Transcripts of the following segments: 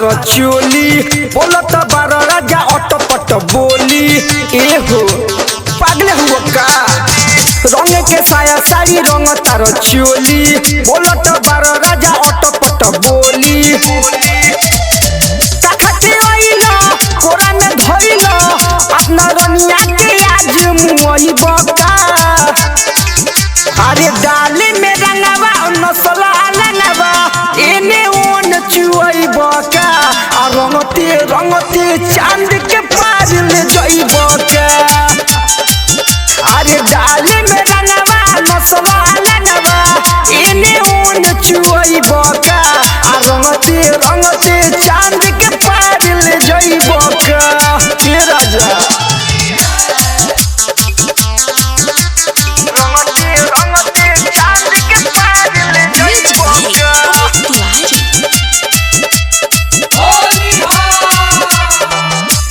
तारो चोली बोलत बारो राजा अटपट बोली ए हो पागल हुआ का रंग के साया साड़ी रंग तारो चोली बोलत बारो राजा अटपट बोली काखते आइला कोरा में धइला अपना रनिया के आज मुई बका अरे डाले में रंगवा नसला लंगवा एने ओन चुई बका आ रंगते चांद के पार ले जई बका अरे डाले में रंगवा नसला लंगवा एने ओन चुई बका आ रंगते चांद के पार ले जई बका हे राजा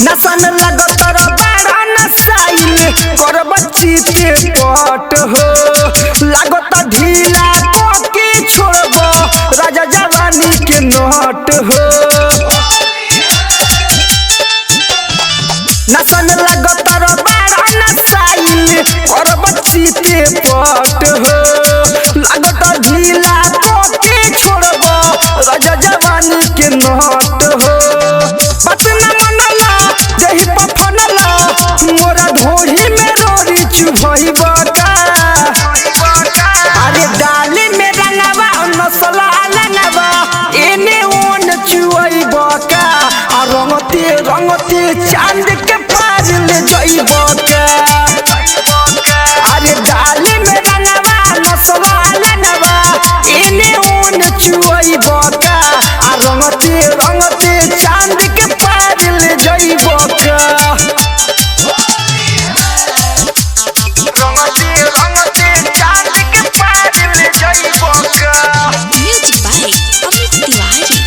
नसन लगतर बड़ा नसाइल कर बच्ची के पट हो लागत ढीला के छोड़ब राजा जवानी के नट हो नसन लगतर बड़ा नसाइल कर बच्ची के पट हो लागत ढीला के छोड़ब राजा जवानी के नट हो पतना मनला देहि पफनला मोरा ढोही में रोरी चुभई बका अरे डाले में रंगवा नसला लंगवा एने ओन चुई बका आ रंगते चांद के पार ले जई बका अरे डाले में रंगवा नसला लंगवा एने ओन चुई बका आ रंगते चांद के पार ले जई बका रंगते चांद के पार ले जई बका म्यूजिक बाय अमित तिवारी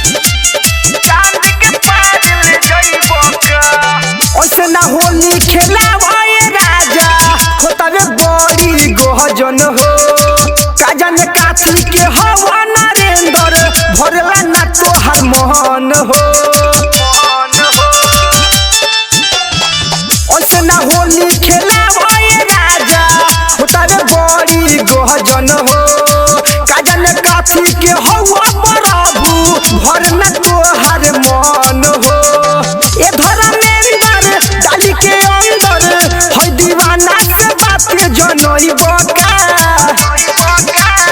चांद के पार ले जई बका ओसे ना होली खेलावे राजा होतवे बड़ी गोहजन हो काजन काठी के हवा नरेंद्र भरला ना तोहर मोहन हो ओसे ना होली खेलावे राजा होतवे बड़ी गोहजन हो काजन काठी के हवा प्रभु भरला तोहर मन हो ए धर्मेंद्र डाली के अंदर है दीवाना से बात जनई बका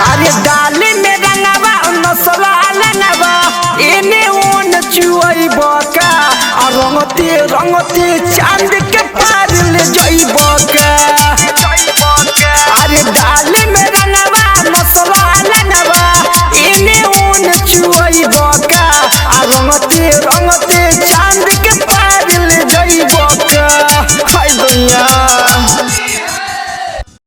अरे डाले में रंगवा नसला लंगवा एने ओन चुई बका आ रंगते चांद के पार